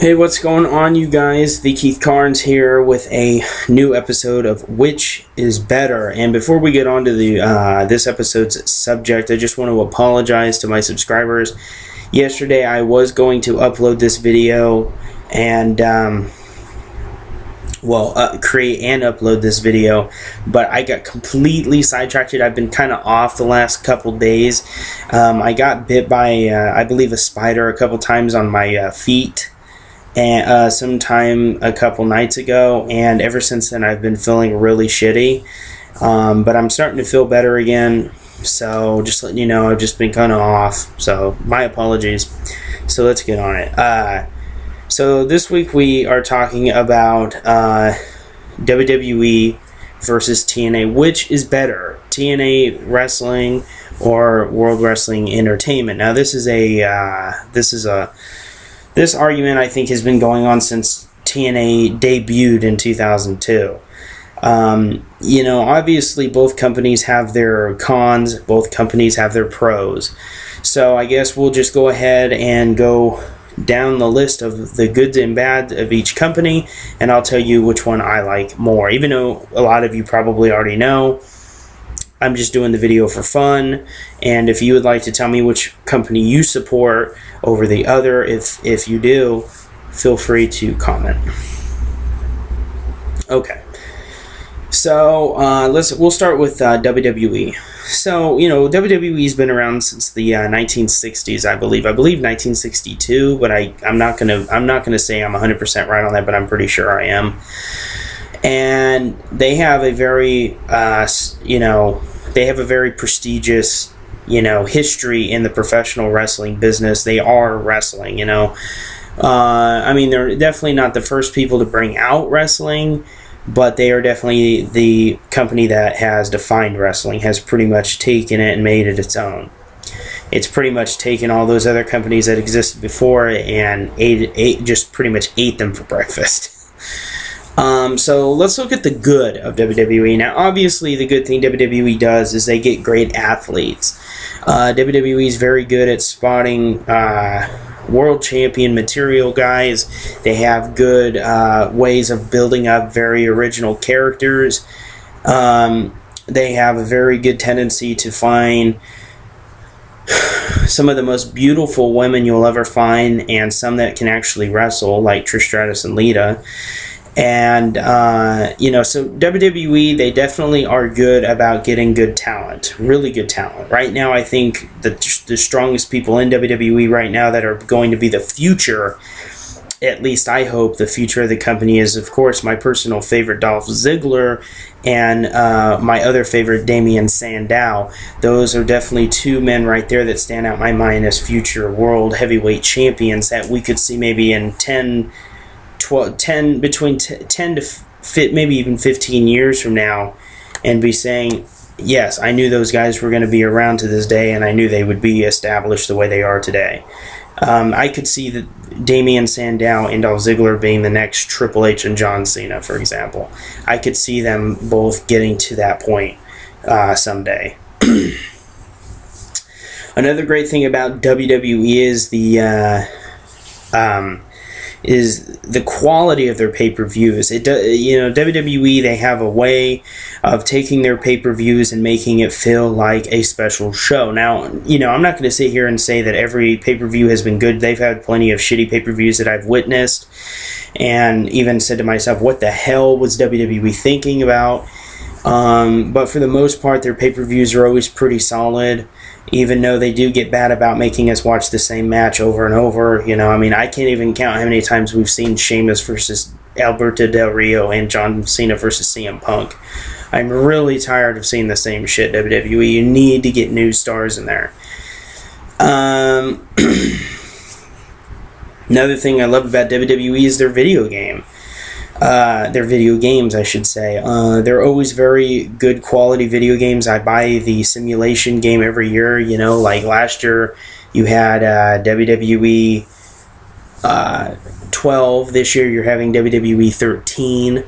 Hey, what's going on, you guys? The Keith Carnes here with a new episode of Which is Better. And before we get on to the this episode's subject, I just want to apologize to my subscribers. Yesterday, I was going to upload this video and create and upload this video, but I got completely sidetracked. I've been kind of off the last couple days. I got bit by, I believe, a spider a couple times on my feet. And sometime a couple nights ago, and ever since then I've been feeling really shitty, but I'm starting to feel better again, so just letting you know I've just been kind of off, so my apologies. So let's get on it. So this week we are talking about WWE versus TNA. Which is better, TNA wrestling or World Wrestling Entertainment? Now this argument, I think, has been going on since TNA debuted in 2002. You know, obviously both companies have their cons, both companies have their pros. So I guess we'll just go ahead and go down the list of the goods and bad of each company, and I'll tell you which one I like more. Even though a lot of you probably already know, I'm just doing the video for fun, and if you would like to tell me which company you support over the other, if you do, feel free to comment. Okay, so we'll start with WWE. So, you know, WWE's been around since the 1960s, I believe 1962, but I'm not gonna say I'm 100% right on that, but I'm pretty sure I am. And they have a very prestigious, history in the professional wrestling business. They are wrestling, I mean, they're definitely not the first people to bring out wrestling, but they are definitely the company that has defined wrestling, has pretty much taken it and made it its own. It's pretty much taken all those other companies that existed before and just pretty much ate them for breakfast. So let's look at the good of WWE. Now, obviously, the good thing WWE does is they get great athletes. WWE is very good at spotting world champion material guys. They have good ways of building up very original characters. They have a very good tendency to find some of the most beautiful women you'll ever find, and some that can actually wrestle, like Trish Stratus and Lita. And, so WWE, they definitely are good about getting good talent, really good talent. Right now, I think the strongest people in WWE right now that are going to be the future, at least I hope the future of the company, is, of course, my personal favorite, Dolph Ziggler, and my other favorite, Damien Sandow. Those are definitely two men right there that stand out in my mind as future world heavyweight champions that we could see maybe in 10 to maybe even 15 years from now, and be saying, yes, I knew those guys were going to be around to this day, and I knew they would be established the way they are today. I could see that Damien Sandow and Dolph Ziggler being the next Triple H and John Cena, for example. I could see them both getting to that point someday. Another great thing about WWE is the quality of their pay-per-views. WWE, they have a way of taking their pay-per-views and making it feel like a special show. Now, I'm not going to sit here and say that every pay-per-view has been good. They've had plenty of shitty pay-per-views that I've witnessed, and even said to myself, what the hell was WWE thinking about? But for the most part, their pay-per-views are always pretty solid, even though they do get bad about making us watch the same match over and over. I mean, I can't even count how many times we've seen Sheamus versus Alberto Del Rio and John Cena versus CM Punk. I'm really tired of seeing the same shit, WWE. You need to get new stars in there. Another thing I love about WWE is their video game. Their video games, I should say. They're always very good quality video games. I buy the simulation game every year. Like last year you had WWE 12. This year you're having WWE 13.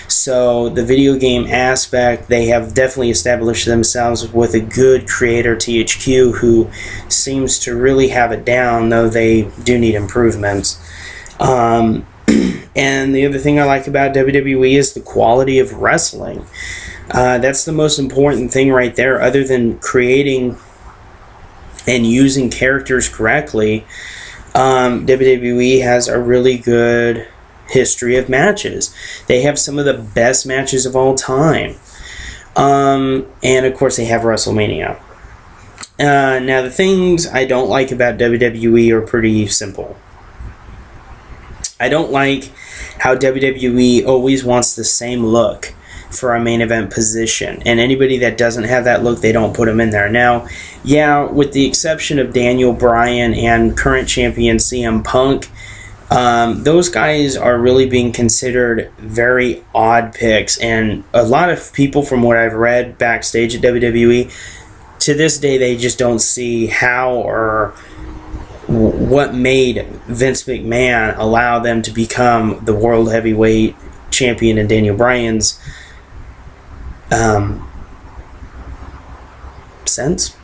So the video game aspect, they have definitely established themselves with a good creator, THQ, who seems to really have it down, though they do need improvements. And the other thing I like about WWE is the quality of wrestling. That's the most important thing right there, other than creating and using characters correctly. WWE has a really good history of matches. They have some of the best matches of all time. And of course they have WrestleMania. Now the things I don't like about WWE are pretty simple. I don't like how WWE always wants the same look for a main event position, and anybody that doesn't have that look, they don't put them in there. Now, yeah, with the exception of Daniel Bryan and current champion CM Punk, those guys are really being considered very odd picks, and a lot of people, from what I've read backstage at WWE, to this day they just don't see how or what made Vince McMahon allow them to become the World Heavyweight Champion in Daniel Bryan's sense.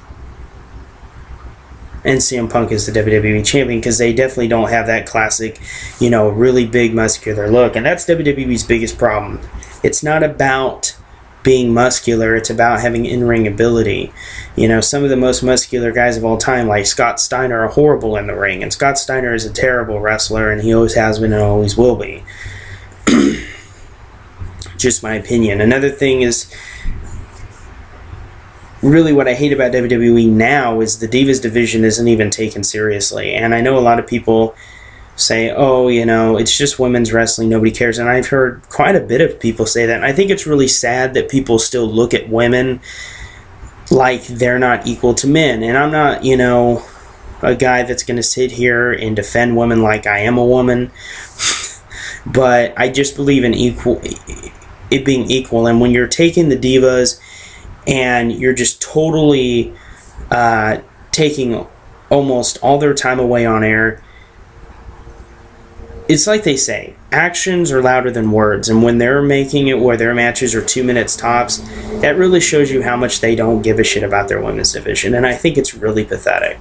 And CM Punk is the WWE Champion, because they definitely don't have that classic, you know, really big muscular look. And that's WWE's biggest problem. It's not about being muscular, it's about having in-ring ability. You know, some of the most muscular guys of all time, like Scott Steiner, are horrible in the ring, and Scott Steiner is a terrible wrestler, and he always has been and always will be. Just my opinion. Another thing is, really what I hate about WWE now is the Divas division isn't even taken seriously. And I know a lot of people say, oh, you know, it's just women's wrestling, nobody cares. And I've heard quite a bit of people say that. And I think it's really sad that people still look at women like they're not equal to men. And I'm not, you know, a guy that's going to sit here and defend women like I am a woman. But I just believe in it being equal. And when you're taking the divas and you're just totally taking almost all their time away on air, it's like they say, actions are louder than words. And when they're making it where their matches are 2 minutes tops, that really shows you how much they don't give a shit about their women's division. And I think it's really pathetic.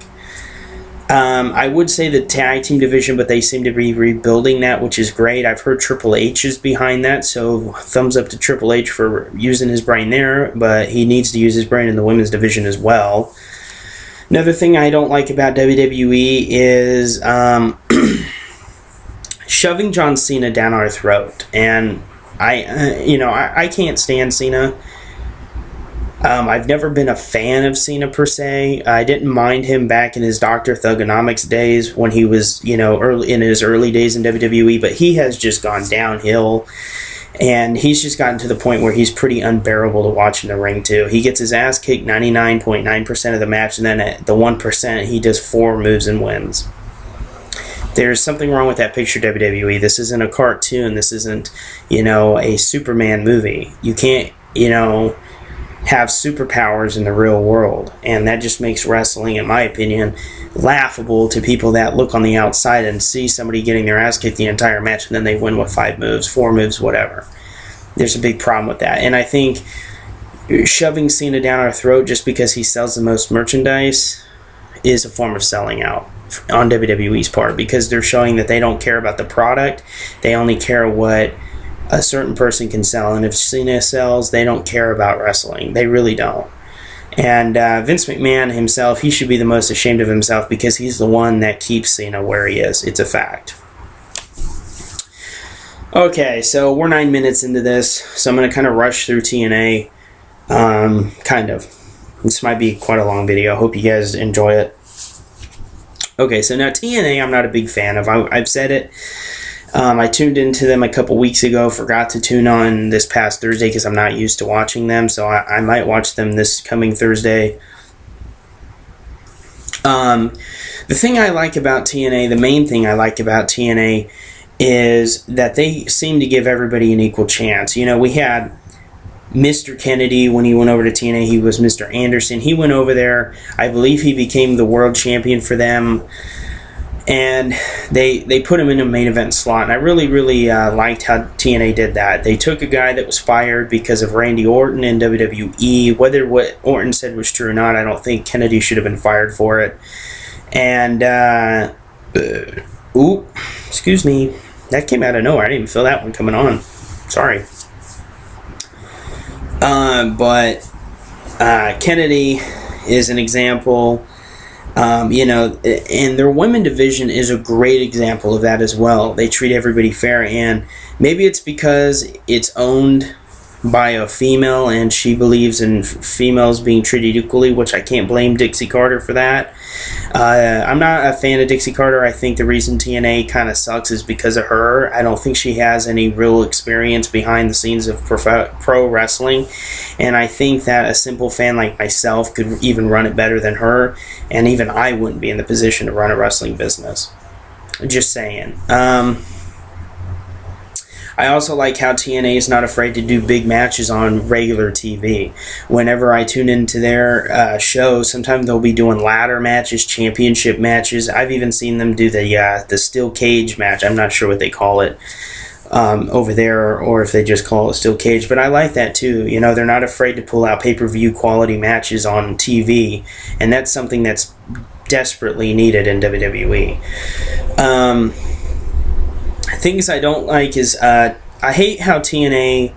I would say the tag team division, but they seem to be rebuilding that, which is great. I've heard Triple H is behind that, so thumbs up to Triple H for using his brain there, but he needs to use his brain in the women's division as well. Another thing I don't like about WWE is shoving John Cena down our throat. And I can't stand Cena. I've never been a fan of Cena per se. I didn't mind him back in his Dr. Thugonomics days when he was, you know, in his early days in WWE, but he has just gone downhill, and he's just gotten to the point where he's pretty unbearable to watch in the ring too. He gets his ass kicked 99.9% of the match, and then at the 1% he does 4 moves and wins. There's something wrong with that picture, WWE. This isn't a cartoon. This isn't, you know, a Superman movie. You can't, you know, have superpowers in the real world, and that just makes wrestling, in my opinion, laughable to people that look on the outside and see somebody getting their ass kicked the entire match and then they win with 5 moves, 4 moves, whatever. There's a big problem with that, and I think shoving Cena down our throat just because he sells the most merchandise is a form of selling out on WWE's part, because they're showing that they don't care about the product, they only care what a certain person can sell. And if Cena sells, they don't care about wrestling. They really don't. And Vince McMahon himself, he should be the most ashamed of himself, because he's the one that keeps Cena where he is. It's a fact. Okay, so we're 9 minutes into this, so I'm going to kind of rush through TNA. Kind of. This might be quite a long video. I hope you guys enjoy it. Okay, so now TNA I'm not a big fan of. I've said it. I tuned into them a couple weeks ago, forgot to tune on this past Thursday because I'm not used to watching them, so I might watch them this coming Thursday. The thing I like about TNA, the main thing I like about TNA, is that they seem to give everybody an equal chance. You know, we had Mr. Kennedy when he went over to TNA. He was Mr. Anderson. He went over there. I believe he became the world champion for them. And they put him in a main event slot, and I really liked how TNA did that. They took a guy that was fired because of Randy Orton in WWE. Whether what Orton said was true or not, I don't think Kennedy should have been fired for it. And Ooh, excuse me. That came out of nowhere. I didn't even feel that one coming on. Sorry. But Kennedy is an example. You know, and their women division is a great example of that as well. They treat everybody fair, and maybe it's because it's owned by a female and she believes in females being treated equally, which I can't blame Dixie Carter for that. I'm not a fan of Dixie Carter. I think the reason TNA kind of sucks is because of her. I don't think she has any real experience behind the scenes of pro wrestling, and I think that a simple fan like myself could even run it better than her, and even I wouldn't be in the position to run a wrestling business. Just saying. I also like how TNA is not afraid to do big matches on regular TV. Whenever I tune into their shows, sometimes they'll be doing ladder matches, championship matches. I've even seen them do the steel cage match. I'm not sure what they call it over there, or if they just call it steel cage. But I like that too. You know, they're not afraid to pull out pay-per-view quality matches on TV, and that's something that's desperately needed in WWE. Things I don't like is I hate how TNA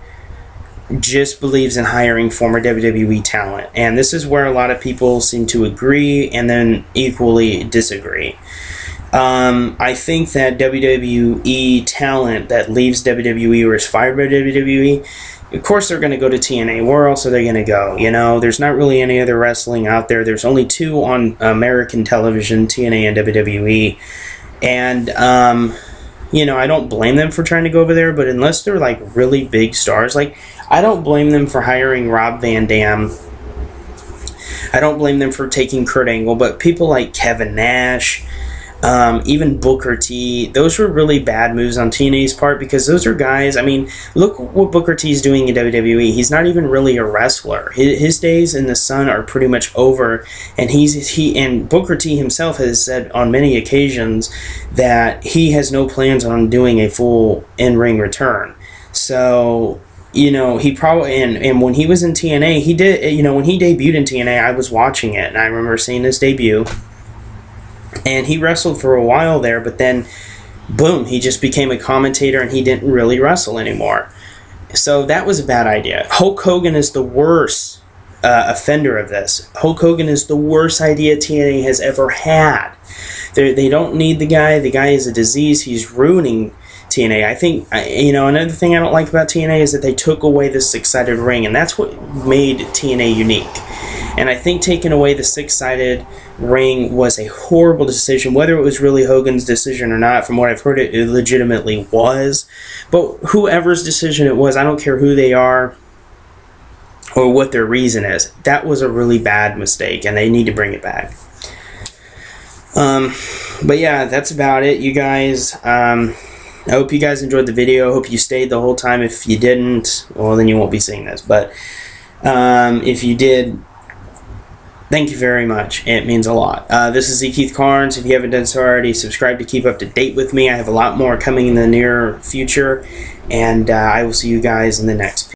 just believes in hiring former WWE talent, and this is where a lot of people seem to agree and then equally disagree. I think that WWE talent that leaves WWE or is fired by WWE, of course they're going to go to TNA. Where else are they going to go? You know, there's not really any other wrestling out there. There's only two on American television, TNA and WWE, and you know, I don't blame them for trying to go over there, but unless they're like really big stars, like I don't blame them for hiring Rob Van Dam. I don't blame them for taking Kurt Angle, but people like Kevin Nash, even Booker T, those were really bad moves on TNA's part, because those are guys, I mean, look what Booker T's doing in WWE. He's not even really a wrestler. His days in the sun are pretty much over, and and Booker T himself has said on many occasions that he has no plans on doing a full in-ring return. So, you know, he probably, and when he was in TNA, he did, you know, when he debuted in TNA, I was watching it, and I remember seeing his debut. And he wrestled for a while there, but then, boom, he just became a commentator and he didn't really wrestle anymore. So that was a bad idea. Hulk Hogan is the worst offender of this. Hulk Hogan is the worst idea TNA has ever had. They don't need the guy. The guy is a disease. He's ruining TNA. I think, you know, another thing I don't like about TNA is that they took away the six-sided ring, and that's what made TNA unique. And I think taking away the six-sided ring was a horrible decision. Whether it was really Hogan's decision or not, from what I've heard, it legitimately was. But whoever's decision it was, I don't care who they are or what their reason is. That was a really bad mistake, and they need to bring it back. But yeah, that's about it, you guys. I hope you guys enjoyed the video. I hope you stayed the whole time. If you didn't, well, then you won't be seeing this. But if you did, thank you very much. It means a lot. This is Z. Keith Carnes. If you haven't done so already, subscribe to keep up to date with me. I have a lot more coming in the near future, and I will see you guys in the next